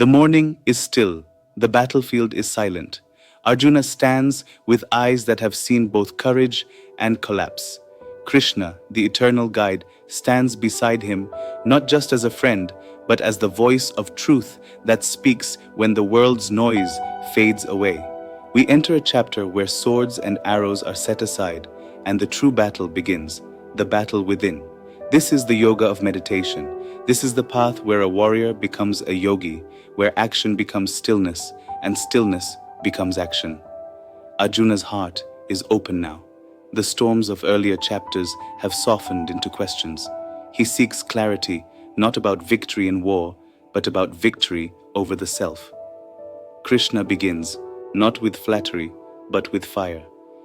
The morning is still, the battlefield is silent. Arjuna stands with eyes that have seen both courage and collapse. Krishna, the eternal guide, stands beside him, not just as a friend, but as the voice of truth that speaks when the world's noise fades away. We enter a chapter where swords and arrows are set aside, and the true battle begins, the battle within. This is the yoga of meditation. This is the path where a warrior becomes a yogi, where action becomes stillness, and stillness becomes action. Arjuna's heart is open now. The storms of earlier chapters have softened into questions. He seeks clarity, not about victory in war, but about victory over the self. Krishna begins, not with flattery, but with fire.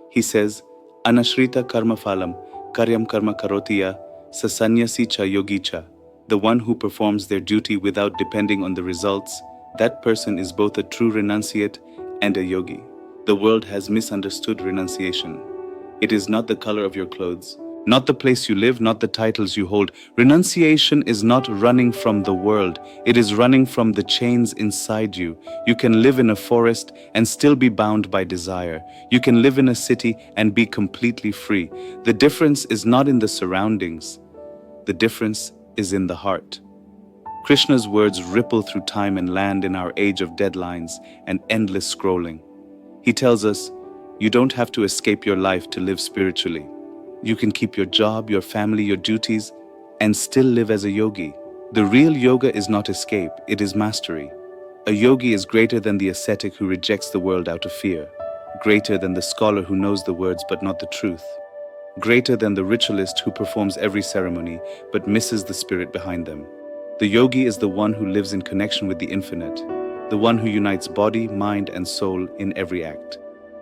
He says, Anashrita karma phalam, karyam karma karotiya, sasanyasi cha yogi cha. The one who performs their duty without depending on the results, that person is both a true renunciate and a yogi. The world has misunderstood renunciation. It is not the color of your clothes, not the place you live, not the titles you hold. Renunciation is not running from the world. It is running from the chains inside you. You can live in a forest and still be bound by desire. You can live in a city and be completely free. The difference is not in the surroundings. The difference is in the heart. Krishna's words ripple through time and land in our age of deadlines and endless scrolling. He tells us, you don't have to escape your life to live spiritually. You can keep your job, your family, your duties, and still live as a yogi. The real yoga is not escape, it is mastery. A yogi is greater than the ascetic who rejects the world out of fear, greater than the scholar who knows the words but not the truth, greater than the ritualist who performs every ceremony but misses the spirit behind them. The yogi is the one who lives in connection with the infinite, the one who unites body, mind, and soul in every act,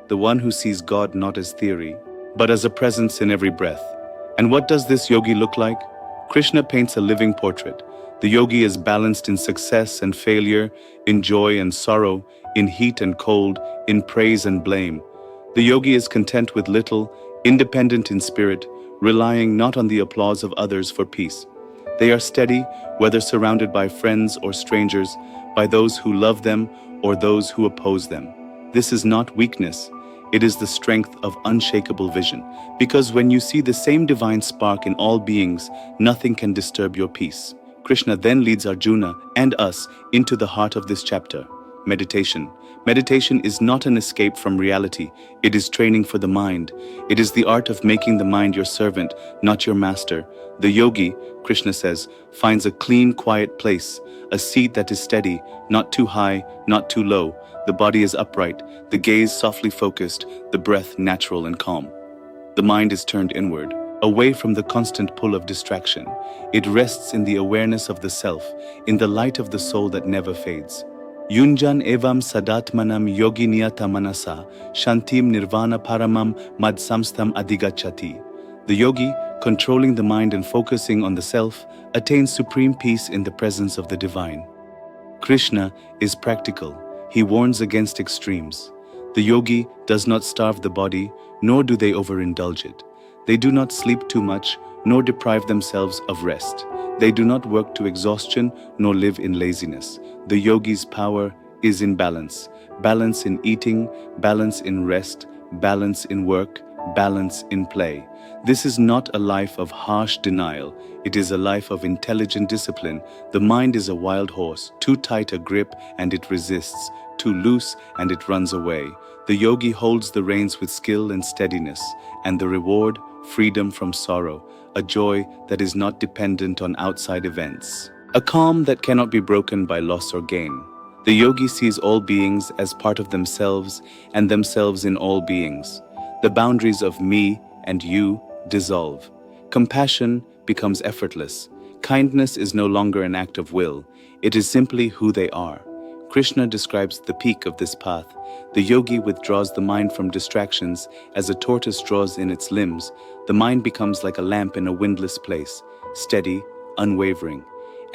the one who sees God not as theory, but as a presence in every breath. And what does this yogi look like? Krishna paints a living portrait. The yogi is balanced in success and failure, in joy and sorrow, in heat and cold, in praise and blame. The yogi is content with little, independent in spirit, relying not on the applause of others for peace. They are steady, whether surrounded by friends or strangers, by those who love them or those who oppose them. This is not weakness. It is the strength of unshakable vision, because when you see the same divine spark in all beings, nothing can disturb your peace. Krishna then leads Arjuna and us into the heart of this chapter, meditation. Meditation is not an escape from reality, it is training for the mind. It is the art of making the mind your servant, not your master. The yogi, Krishna says, finds a clean, quiet place, a seat that is steady, not too high, not too low. The body is upright, the gaze softly focused, the breath natural and calm. The mind is turned inward, away from the constant pull of distraction. It rests in the awareness of the self, in the light of the soul that never fades. Yunjan evam sadatmanam yogi niyata manasa, shantim nirvana paramam madsamstham adigachati. The yogi, controlling the mind and focusing on the self, attains supreme peace in the presence of the divine. Krishna is practical. He warns against extremes. The yogi does not starve the body, nor do they overindulge it. They do not sleep too much, nor deprive themselves of rest. They do not work to exhaustion, nor live in laziness. The yogi's power is in balance. Balance in eating, balance in rest, balance in work, balance in play. This is not a life of harsh denial. It is a life of intelligent discipline. The mind is a wild horse, too tight a grip and it resists, too loose and it runs away. The yogi holds the reins with skill and steadiness, and the reward, freedom from sorrow, a joy that is not dependent on outside events, a calm that cannot be broken by loss or gain. The yogi sees all beings as part of themselves and themselves in all beings. The boundaries of me and you dissolve. Compassion becomes effortless. Kindness is no longer an act of will. It is simply who they are. Krishna describes the peak of this path. The yogi withdraws the mind from distractions as a tortoise draws in its limbs. The mind becomes like a lamp in a windless place, steady, unwavering.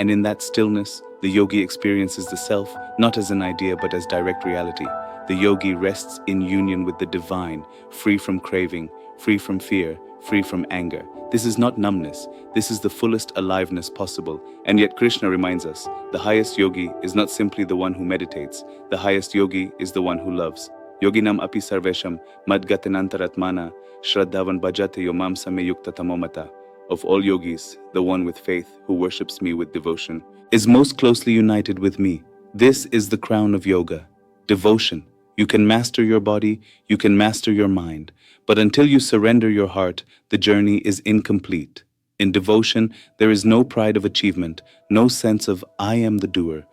And in that stillness, the yogi experiences the self not as an idea but as direct reality. The yogi rests in union with the divine, free from craving, free from fear, free from anger. This is not numbness, this is the fullest aliveness possible. And yet Krishna reminds us, the highest yogi is not simply the one who meditates, the highest yogi is the one who loves. Yoginam api sarvesham madgatinantaratmana shraddhavan bhajate yomam samyukta tamomata. Of all yogis, the one with faith who worships me with devotion is most closely united with me. This is the crown of yoga, devotion. You can master your body, you can master your mind, but until you surrender your heart, the journey is incomplete. In devotion, there is no pride of achievement, no sense of I am the doer.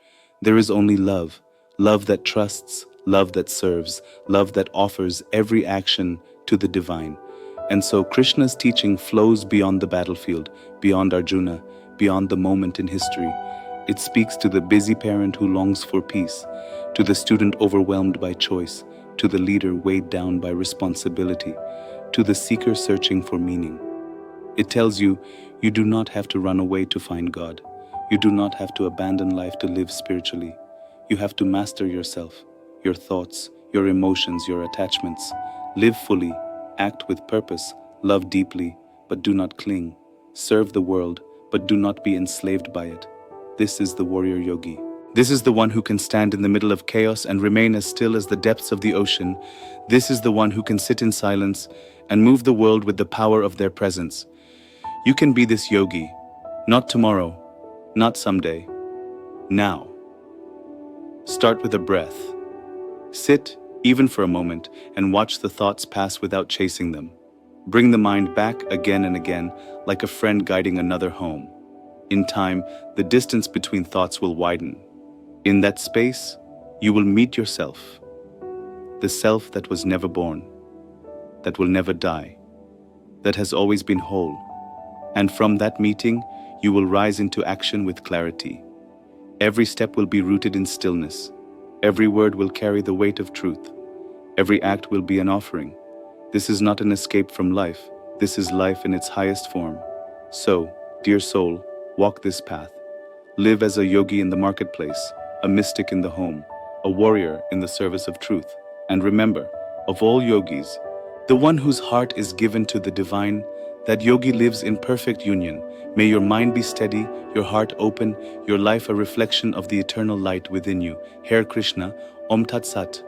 There is only love, love that trusts, love that serves, love that offers every action to the divine. And so Krishna's teaching flows beyond the battlefield, beyond Arjuna, beyond the moment in history. It speaks to the busy parent who longs for peace, to the student overwhelmed by choice, to the leader weighed down by responsibility, to the seeker searching for meaning. It tells you, you do not have to run away to find God. You do not have to abandon life to live spiritually. You have to master yourself, your thoughts, your emotions, your attachments. Live fully, act with purpose, love deeply, but do not cling. Serve the world, but do not be enslaved by it. This is the warrior yogi. This is the one who can stand in the middle of chaos and remain as still as the depths of the ocean. This is the one who can sit in silence and move the world with the power of their presence. You can be this yogi, not tomorrow, not someday, now. Start with a breath. Sit, even for a moment, and watch the thoughts pass without chasing them. Bring the mind back again and again, like a friend guiding another home. In time, the distance between thoughts will widen. In that space, you will meet yourself, the self that was never born, that will never die, that has always been whole. And from that meeting, you will rise into action with clarity. Every step will be rooted in stillness. Every word will carry the weight of truth. Every act will be an offering. This is not an escape from life. This is life in its highest form. So, dear soul, walk this path. Live as a yogi in the marketplace, a mystic in the home, a warrior in the service of truth. And remember, of all yogis, the one whose heart is given to the divine, that yogi lives in perfect union. May your mind be steady, your heart open, your life a reflection of the eternal light within you. Hare Krishna, Om Tat Sat.